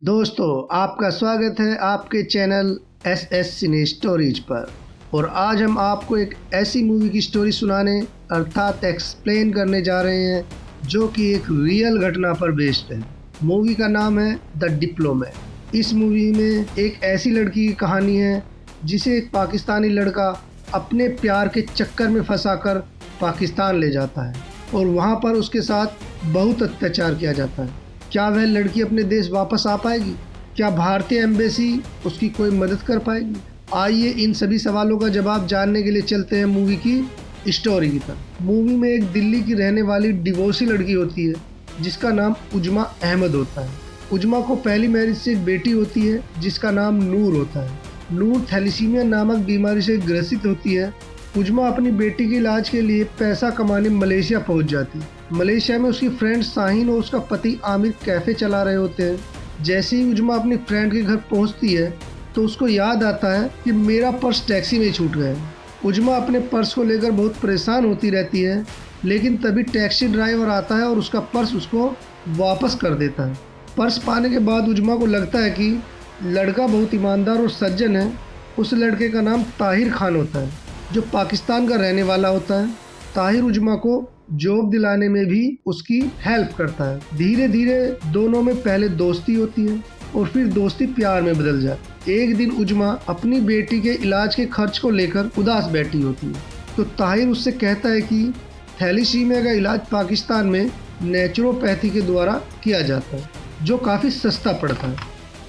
दोस्तों, आपका स्वागत है आपके चैनल एस सिने स्टोरीज पर। और आज हम आपको एक ऐसी मूवी की स्टोरी सुनाने अर्थात एक्सप्लेन करने जा रहे हैं जो कि एक रियल घटना पर बेस्ड है। मूवी का नाम है द डिप्लोमेट। इस मूवी में एक ऐसी लड़की की कहानी है जिसे एक पाकिस्तानी लड़का अपने प्यार के चक्कर में फंसाकर पाकिस्तान ले जाता है और वहाँ पर उसके साथ बहुत अत्याचार किया जाता है। क्या वह लड़की अपने देश वापस आ पाएगी? क्या भारतीय एम्बेसी उसकी कोई मदद कर पाएगी? आइए इन सभी सवालों का जवाब जानने के लिए चलते हैं मूवी की स्टोरी की तरफ। मूवी में एक दिल्ली की रहने वाली डिवोर्सी लड़की होती है जिसका नाम उजमा अहमद होता है। उजमा को पहली मैरिज से एक बेटी होती है जिसका नाम नूर होता है। नूर थैलीसीमिया नामक बीमारी से ग्रसित होती है। उजमा अपनी बेटी के इलाज के लिए पैसा कमाने मलेशिया पहुंच जाती है। मलेशिया में उसकी फ्रेंड शाहीन और उसका पति आमिर कैफ़े चला रहे होते हैं। जैसे ही उजमा अपनी फ्रेंड के घर पहुंचती है तो उसको याद आता है कि मेरा पर्स टैक्सी में छूट गया है। उजमा अपने पर्स को लेकर बहुत परेशान होती रहती है, लेकिन तभी टैक्सी ड्राइवर आता है और उसका पर्स उसको वापस कर देता है। पर्स पाने के बाद उजमा को लगता है कि लड़का बहुत ईमानदार और सज्जन है। उस लड़के का नाम ताहिर खान होता है जो पाकिस्तान का रहने वाला होता है। ताहिर उजमा को जॉब दिलाने में भी उसकी हेल्प करता है। धीरे धीरे दोनों में पहले दोस्ती होती है और फिर दोस्ती प्यार में बदल जाती है। एक दिन उजमा अपनी बेटी के इलाज के खर्च को लेकर उदास बैठी होती है तो ताहिर उससे कहता है कि थैलीसीमिया का इलाज पाकिस्तान में नेचुरोपैथी के द्वारा किया जाता है जो काफ़ी सस्ता पड़ता है,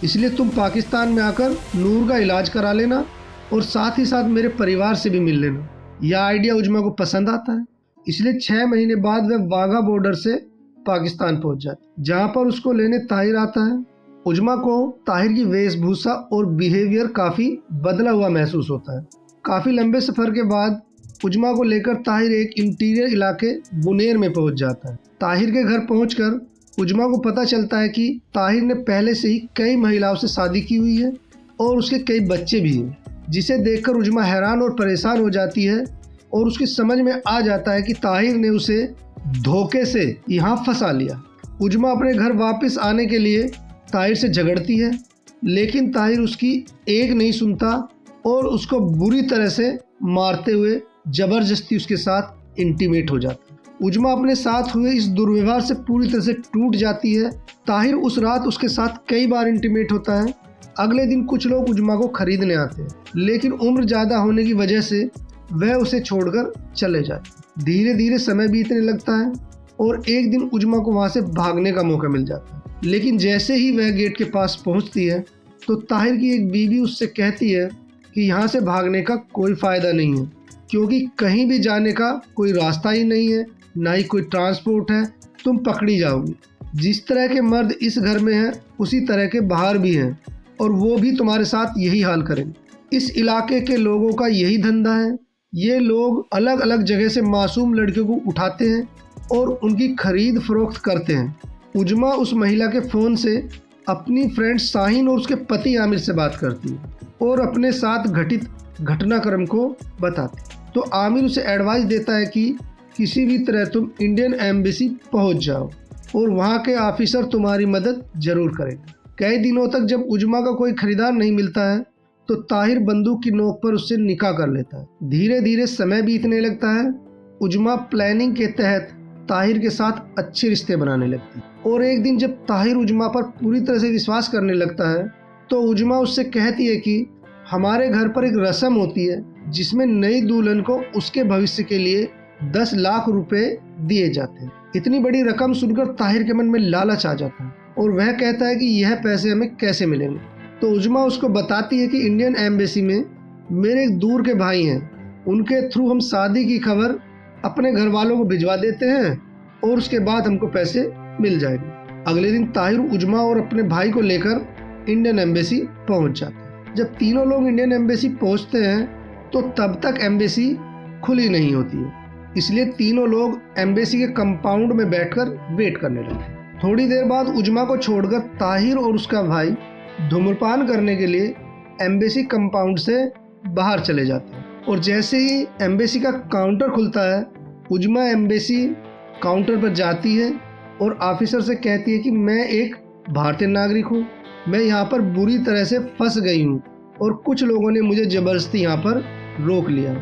इसलिए तुम पाकिस्तान में आकर नूर का इलाज करा लेना और साथ ही साथ मेरे परिवार से भी मिल लेना। यह आइडिया उजमा को पसंद आता है, इसलिए 6 महीने बाद वह वाघा बॉर्डर से पाकिस्तान पहुंच जाती, जहां पर उसको लेने ताहिर आता है। उजमा को ताहिर की वेशभूषा और बिहेवियर काफ़ी बदला हुआ महसूस होता है। काफ़ी लंबे सफ़र के बाद उजमा को लेकर ताहिर एक इंटीरियर इलाके बुनेर में पहुंच जाता है। ताहिर के घर पहुंचकर उजमा को पता चलता है कि ताहिर ने पहले से ही कई महिलाओं से शादी की हुई है और उसके कई बच्चे भी हैं, जिसे देखकर उजमा हैरान और परेशान हो जाती है और उसकी समझ में आ जाता है कि ताहिर ने उसे धोखे से यहाँ फंसा लिया। उजमा अपने घर वापस आने के लिए ताहिर से झगड़ती है, लेकिन ताहिर उसकी एक नहीं सुनता और उसको बुरी तरह से मारते हुए ज़बरदस्ती उसके साथ इंटीमेट हो जाता है। उजमा अपने साथ हुए इस दुर्व्यवहार से पूरी तरह से टूट जाती है। ताहिर उस रात उसके साथ कई बार इंटीमेट होता है। अगले दिन कुछ लोग उजमा को खरीदने आते हैं, लेकिन उम्र ज़्यादा होने की वजह से वह उसे छोड़कर चले जाते। धीरे धीरे समय बीतने लगता है और एक दिन उजमा को वहाँ से भागने का मौका मिल जाता है, लेकिन जैसे ही वह गेट के पास पहुँचती है तो ताहिर की एक बीवी उससे कहती है कि यहाँ से भागने का कोई फ़ायदा नहीं है, क्योंकि कहीं भी जाने का कोई रास्ता ही नहीं है, ना ही कोई ट्रांसपोर्ट है, तुम पकड़ी जाओगी। जिस तरह के मर्द इस घर में हैं उसी तरह के बाहर भी हैं और वो भी तुम्हारे साथ यही हाल करेंगे। इस इलाके के लोगों का यही धंधा है। ये लोग अलग अलग जगह से मासूम लड़कियों को उठाते हैं और उनकी खरीद फरोख्त करते हैं। उजमा उस महिला के फ़ोन से अपनी फ्रेंड शाहीन और उसके पति आमिर से बात करती है और अपने साथ घटित घटनाक्रम को बताती है। तो आमिर उसे एडवाइस देता है कि किसी भी तरह तुम इंडियन एम्बेसी पहुंच जाओ और वहां के ऑफिसर तुम्हारी मदद जरूर करेंगे। कई दिनों तक जब उजमा का कोई खरीदार नहीं मिलता है तो ताहिर बंदूक की नोक पर उससे निकाह कर लेता है। धीरे धीरे समय बीतने लगता है। उजमा प्लानिंग के तहत ताहिर के साथ अच्छे रिश्ते बनाने लगती है और एक दिन जब ताहिर उजमा पर पूरी तरह से विश्वास करने लगता है तो उजमा उससे कहती है कि हमारे घर पर एक रस्म होती है जिसमें नई दुल्हन को उसके भविष्य के लिए 10 लाख रुपए दिए जाते हैं। इतनी बड़ी रकम सुनकर ताहिर के मन में लालच आ जाता है और वह कहता है कि यह पैसे हमें कैसे मिलेंगे। तो उजमा उसको बताती है कि इंडियन एम्बेसी में मेरे एक दूर के भाई हैं, उनके थ्रू हम शादी की खबर अपने घर वालों को भिजवा देते हैं और उसके बाद हमको पैसे मिल जाएंगे। अगले दिन ताहिर उजमा और अपने भाई को लेकर इंडियन एम्बेसी पहुंच जाते हैं। जब तीनों लोग इंडियन एम्बेसी पहुंचते हैं तो तब तक एम्बेसी खुली नहीं होती है, इसलिए तीनों लोग एम्बेसी के कंपाउंड में बैठकर वेट करने लगे। थोड़ी देर बाद उजमा को छोड़कर ताहिर और उसका भाई धूम्रपान करने के लिए एम्बेसी कंपाउंड से बाहर चले जाते हैं और जैसे ही एम्बेसी का काउंटर खुलता है उजमा एम्बेसी काउंटर पर जाती है और ऑफिसर से कहती है कि मैं एक भारतीय नागरिक हूँ, मैं यहाँ पर बुरी तरह से फंस गई हूँ और कुछ लोगों ने मुझे ज़बरदस्ती यहाँ पर रोक लिया,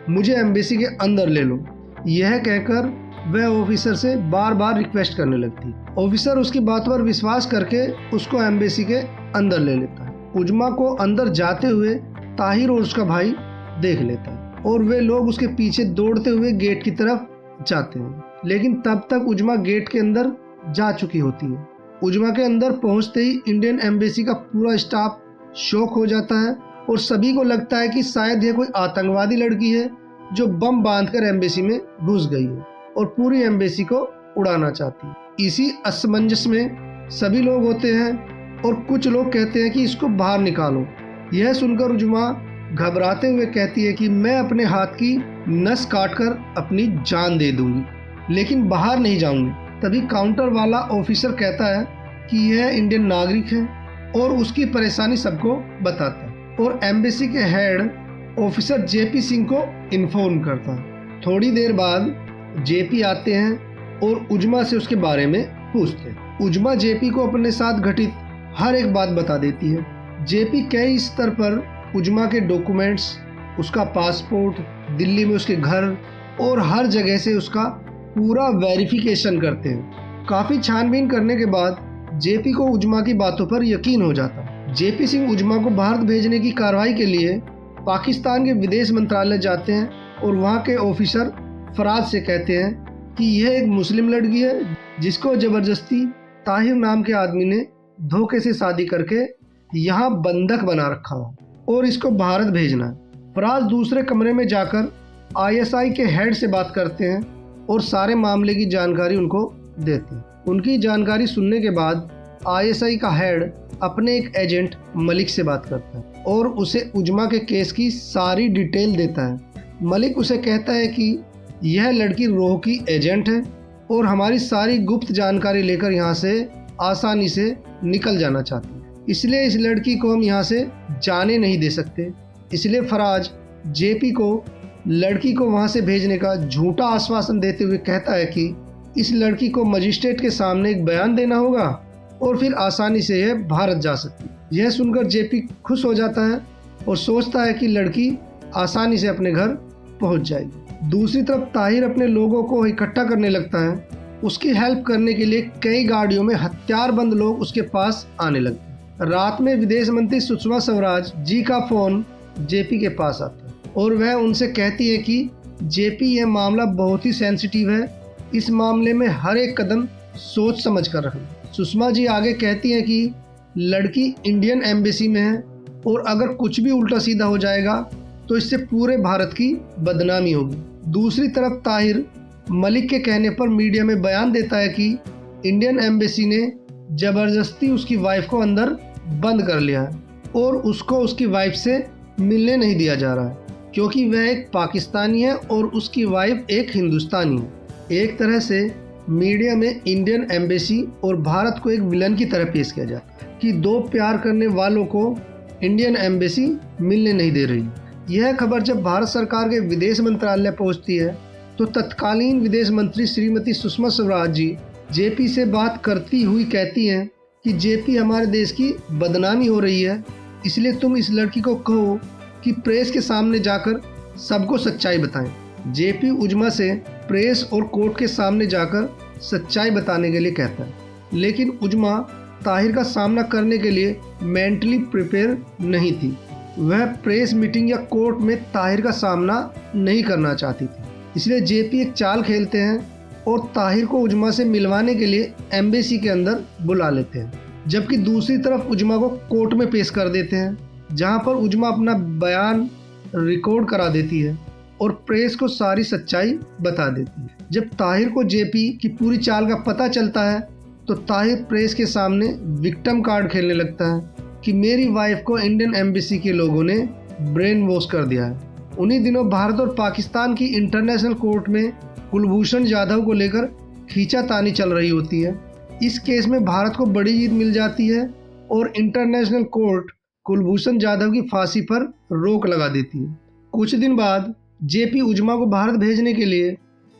मुझे एम्बेसी के अंदर ले लो। यह कहकर वह ऑफिसर से बार बार रिक्वेस्ट करने लगती। ऑफिसर उसकी बात पर विश्वास करके उसको एम्बेसी के अंदर ले लेता है। उजमा को अंदर जाते हुए ताहिर और उसका भाई देख लेता है और वे लोग उसके पीछे दौड़ते हुए गेट की तरफ जाते हैं, लेकिन तब तक उजमा गेट के अंदर जा चुकी होती है। उजमा के अंदर पहुंचते ही इंडियन एम्बेसी का पूरा स्टाफ शॉक हो जाता है और सभी को लगता है कि शायद यह कोई आतंकवादी लड़की है जो बम बांधकर एम्बेसी में घुस गई है और पूरी एम्बेसी को उड़ाना चाहती है। इसी असमंजस में सभी लोग होते हैं और कुछ लोग कहते हैं कि इसको बाहर निकालो। यह सुनकर उजमा घबराते हुए कहती है कि मैं अपने हाथ की नस काटकर अपनी जान दे दूंगी, लेकिन बाहर नहीं जाऊंगी। तभी काउंटर वाला ऑफिसर कहता है कि यह इंडियन नागरिक है और उसकी परेशानी सबको बताता है और एम्बेसी के हेड ऑफिसर जेपी सिंह को इन्फॉर्म करता है। थोड़ी देर बाद जेपी आते हैं और उजमा से उसके बारे में पूछते हैं। उजमा जेपी को अपने साथ घटित हर एक बात बता देती है। जेपी कई स्तर पर उजमा के डॉक्यूमेंट्स, उसका पासपोर्ट, दिल्ली में उसके घर और हर जगह से उसका पूरा वेरिफिकेशन करते हैं। काफ़ी छानबीन करने के बाद जेपी को उजमा की बातों पर यकीन हो जाता है। जेपी सिंह उजमा को भारत भेजने की कार्रवाई के लिए पाकिस्तान के विदेश मंत्रालय जाते हैं और वहाँ के ऑफिसर फराज से कहते हैं कि यह एक मुस्लिम लड़की है जिसको ज़बरदस्ती ताहिर नाम के आदमी ने धोखे से शादी करके यहाँ बंधक बना रखा हो और इसको भारत भेजना है। फराज दूसरे कमरे में जाकर आईएसआई के हेड से बात करते हैं और सारे मामले की जानकारी उनको देते हैं। उनकी जानकारी सुनने के बाद आईएसआई का हेड अपने एक एजेंट मलिक से बात करता है और उसे उजमा के केस की सारी डिटेल देता है। मलिक उसे कहता है कि यह लड़की रोह की एजेंट है और हमारी सारी गुप्त जानकारी लेकर यहाँ से आसानी से निकल जाना चाहती है, इसलिए इस लड़की को हम यहाँ से जाने नहीं दे सकते। इसलिए फराज जेपी को लड़की को वहाँ से भेजने का झूठा आश्वासन देते हुए कहता है कि इस लड़की को मजिस्ट्रेट के सामने एक बयान देना होगा और फिर आसानी से यह भारत जा सकती है। यह सुनकर जेपी खुश हो जाता है और सोचता है कि लड़की आसानी से अपने घर पहुँच जाएगी। दूसरी तरफ ताहिर अपने लोगों को इकट्ठा करने लगता है। उसकी हेल्प करने के लिए कई गाड़ियों में हथियारबंद लोग उसके पास आने लगते हैं। रात में विदेश मंत्री सुषमा स्वराज जी का फ़ोन जेपी के पास आता है और वह उनसे कहती है कि जेपी यह मामला बहुत ही सेंसिटिव है, इस मामले में हर एक कदम सोच समझ कर रखना। सुषमा जी आगे कहती हैं कि लड़की इंडियन एम्बेसी में है और अगर कुछ भी उल्टा सीधा हो जाएगा तो इससे पूरे भारत की बदनामी होगी। दूसरी तरफ ताहिर मलिक के कहने पर मीडिया में बयान देता है कि इंडियन एम्बेसी ने ज़बरदस्ती उसकी वाइफ को अंदर बंद कर लिया है और उसको उसकी वाइफ से मिलने नहीं दिया जा रहा है क्योंकि वह एक पाकिस्तानी है और उसकी वाइफ एक हिंदुस्तानी है। एक तरह से मीडिया में इंडियन एम्बेसी और भारत को एक विलन की तरह पेश किया जाता है कि दो प्यार करने वालों को इंडियन एम्बेसी मिलने नहीं दे रही। यह खबर जब भारत सरकार के विदेश मंत्रालय पहुंचती है तो तत्कालीन विदेश मंत्री श्रीमती सुषमा स्वराज जी जेपी से बात करती हुई कहती हैं कि जेपी हमारे देश की बदनामी हो रही है, इसलिए तुम इस लड़की को कहो कि प्रेस के सामने जाकर सबको सच्चाई बताएं। जेपी उजमा से प्रेस और कोर्ट के सामने जाकर सच्चाई बताने के लिए कहता है, लेकिन उजमा ताहिर का सामना करने के लिए मेंटली प्रिपेयर नहीं थी। वह प्रेस मीटिंग या कोर्ट में ताहिर का सामना नहीं करना चाहती थी, इसलिए जेपी एक चाल खेलते हैं और ताहिर को उजमा से मिलवाने के लिए एम्बेसी के अंदर बुला लेते हैं, जबकि दूसरी तरफ उजमा को कोर्ट में पेश कर देते हैं जहां पर उजमा अपना बयान रिकॉर्ड करा देती है और प्रेस को सारी सच्चाई बता देती है। जब ताहिर को जेपी की पूरी चाल का पता चलता है तो ताहिर प्रेस के सामने विक्टिम कार्ड खेलने लगता है कि मेरी वाइफ को इंडियन एम्बेसी के लोगों ने ब्रेन वॉश कर दिया है। उन्हीं दिनों भारत और पाकिस्तान की इंटरनेशनल कोर्ट में कुलभूषण जाधव को लेकर खींचातानी चल रही होती है। इस केस में भारत को बड़ी जीत मिल जाती है और इंटरनेशनल कोर्ट कुलभूषण जाधव की फांसी पर रोक लगा देती है। कुछ दिन बाद जेपी उजमा को भारत भेजने के लिए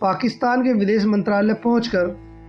पाकिस्तान के विदेश मंत्रालय पहुंचकर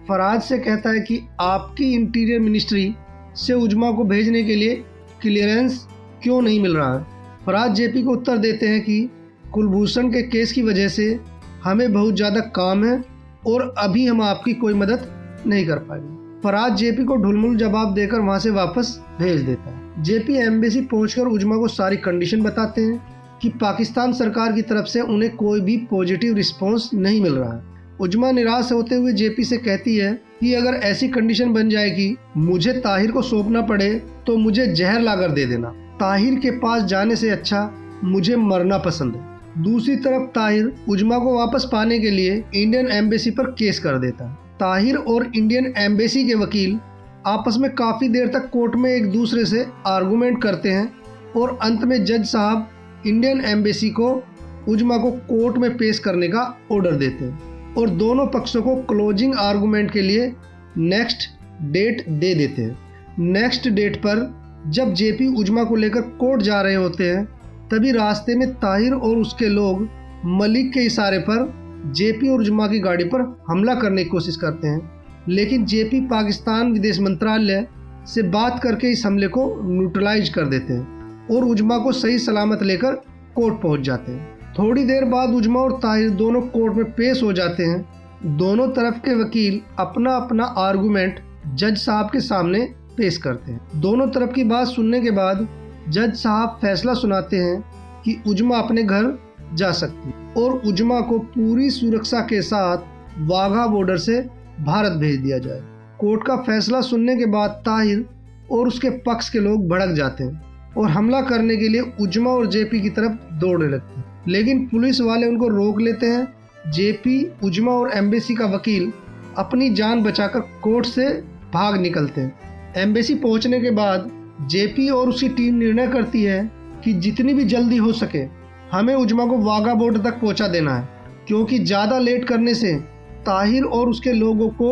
फराज से कहता है कि आपकी इंटीरियर मिनिस्ट्री से उजमा को भेजने के लिए क्लियरेंस क्यों नहीं मिल रहा है। फराज जेपी को उत्तर देते हैं कि कुलभूषण के केस की वजह से हमें बहुत ज़्यादा काम है और अभी हम आपकी कोई मदद नहीं कर पाएंगे। फराज जेपी को ढुलमुल जवाब देकर वहाँ से वापस भेज देता है। जेपी एम्बेसी पहुंचकर उजमा को सारी कंडीशन बताते हैं कि पाकिस्तान सरकार की तरफ से उन्हें कोई भी पॉजिटिव रिस्पॉन्स नहीं मिल रहा है। उजमा निराश होते हुए जेपी से कहती है कि अगर ऐसी कंडीशन बन जाए कि मुझे ताहिर को सौंपना पड़े तो मुझे जहर लाकर दे देना। ताहिर के पास जाने से अच्छा मुझे मरना पसंद है। दूसरी तरफ ताहिर उजमा को वापस पाने के लिए इंडियन एम्बेसी पर केस कर देता है। ताहिर और इंडियन एम्बेसी के वकील आपस में काफ़ी देर तक कोर्ट में एक दूसरे से आर्गूमेंट करते हैं और अंत में जज साहब इंडियन एम्बेसी को उजमा को कोर्ट में पेश करने का ऑर्डर देते हैं और दोनों पक्षों को क्लोजिंग आर्गूमेंट के लिए नेक्स्ट डेट दे देते हैं। नेक्स्ट डेट पर जब जेपी उजमा को लेकर कोर्ट जा रहे होते हैं तभी रास्ते में ताहिर और उसके लोग मलिक के इशारे पर जेपी और उजमा की गाड़ी पर हमला करने की कोशिश करते हैं, लेकिन जेपी पाकिस्तान विदेश मंत्रालय से बात करके इस हमले को न्यूट्रलाइज कर देते हैं और उजमा को सही सलामत लेकर कोर्ट पहुंच जाते हैं। थोड़ी देर बाद उजमा और ताहिर दोनों कोर्ट में पेश हो जाते हैं। दोनों तरफ के वकील अपना अपना आर्गूमेंट जज साहब के सामने पेश करते हैं। दोनों तरफ की बात सुनने के बाद जज साहब फैसला सुनाते हैं कि उजमा अपने घर जा सकती है और उजमा को पूरी सुरक्षा के साथ वाघा बॉर्डर से भारत भेज दिया जाए। कोर्ट का फैसला सुनने के बाद ताहिर और उसके पक्ष के लोग भड़क जाते हैं और हमला करने के लिए उजमा और जेपी की तरफ दौड़ने लगते हैं, लेकिन पुलिस वाले उनको रोक लेते हैं। जेपी, उजमा और एम्बेसी का वकील अपनी जान बचाकर कोर्ट से भाग निकलते हैं। एम्बेसी पहुंचने के बाद जेपी और उसकी टीम निर्णय करती है कि जितनी भी जल्दी हो सके हमें उजमा को वाघा बॉर्डर तक पहुंचा देना है, क्योंकि ज़्यादा लेट करने से ताहिर और उसके लोगों को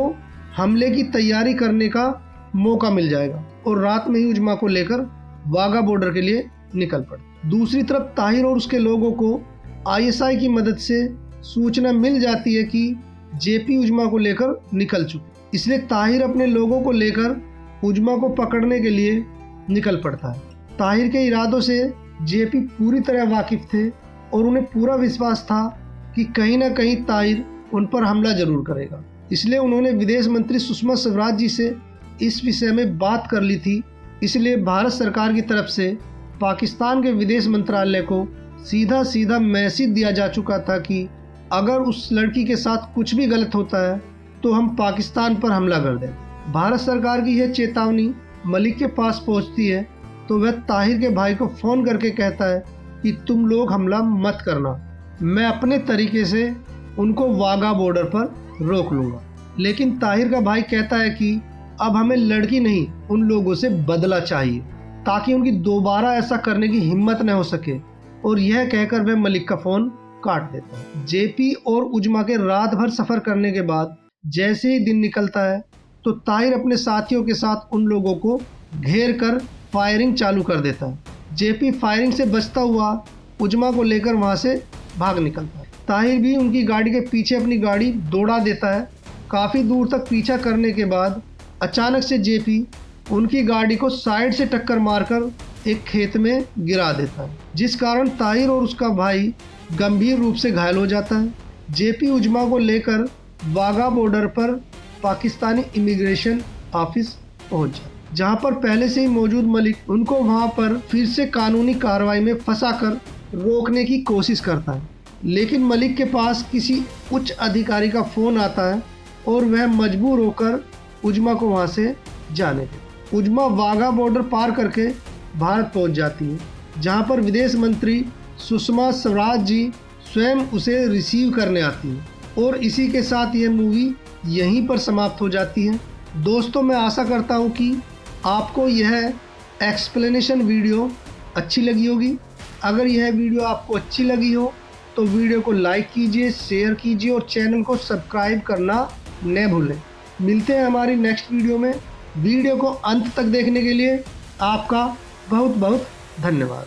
हमले की तैयारी करने का मौका मिल जाएगा और रात में ही उजमा को लेकर वाघा बॉर्डर के लिए निकल पड़े। दूसरी तरफ ताहिर और उसके लोगों को आईएसआई की मदद से सूचना मिल जाती है कि जेपी उजमा को लेकर निकल चुके, इसलिए ताहिर अपने लोगों को लेकर उजमा को पकड़ने के लिए निकल पड़ता है। ताहिर के इरादों से जेपी पूरी तरह वाकिफ थे और उन्हें पूरा विश्वास था कि कहीं ना कहीं ताहिर उन पर हमला जरूर करेगा, इसलिए उन्होंने विदेश मंत्री सुषमा स्वराज जी से इस विषय में बात कर ली थी। इसलिए भारत सरकार की तरफ से पाकिस्तान के विदेश मंत्रालय को सीधा सीधा मैसेज दिया जा चुका था कि अगर उस लड़की के साथ कुछ भी गलत होता है तो हम पाकिस्तान पर हमला कर दें। भारत सरकार की यह चेतावनी मलिक के पास पहुंचती है तो वह ताहिर के भाई को फ़ोन करके कहता है कि तुम लोग हमला मत करना, मैं अपने तरीके से उनको वाघा बॉर्डर पर रोक लूँगा। लेकिन ताहिर का भाई कहता है कि अब हमें लड़की नहीं उन लोगों से बदला चाहिए ताकि उनकी दोबारा ऐसा करने की हिम्मत न हो सके, और यह कहकर वह मलिक का फ़ोन काट देता है। जेपी और उजमा के रात भर सफ़र करने के बाद जैसे ही दिन निकलता है तो ताहिर अपने साथियों के साथ उन लोगों को घेर कर फायरिंग चालू कर देता है। जेपी फायरिंग से बचता हुआ उजमा को लेकर वहां से भाग निकलता है। ताहिर भी उनकी गाड़ी के पीछे अपनी गाड़ी दौड़ा देता है। काफ़ी दूर तक पीछा करने के बाद अचानक से जेपी उनकी गाड़ी को साइड से टक्कर मारकर एक खेत में गिरा देता है, जिस कारण ताहिर और उसका भाई गंभीर रूप से घायल हो जाता है। जेपी उजमा को लेकर वाघा बॉर्डर पर पाकिस्तानी इमिग्रेशन ऑफिस पहुंच जाता है, जहां पर पहले से ही मौजूद मलिक उनको वहां पर फिर से कानूनी कार्रवाई में फंसाकर रोकने की कोशिश करता है। लेकिन मलिक के पास किसी उच्च अधिकारी का फ़ोन आता है और वह मजबूर होकर उजमा को वहां से जाने देता। उजमा वाघा बॉर्डर पार करके भारत पहुंच जाती है, जहां पर विदेश मंत्री सुषमा स्वराज जी स्वयं उसे रिसीव करने आती है। और इसी के साथ ये मूवी यहीं पर समाप्त हो जाती है। दोस्तों, मैं आशा करता हूँ कि आपको यह एक्सप्लेनेशन वीडियो अच्छी लगी होगी। अगर यह वीडियो आपको अच्छी लगी हो तो वीडियो को लाइक कीजिए, शेयर कीजिए और चैनल को सब्सक्राइब करना न भूलें। मिलते हैं हमारी नेक्स्ट वीडियो में। वीडियो को अंत तक देखने के लिए आपका बहुत बहुत धन्यवाद।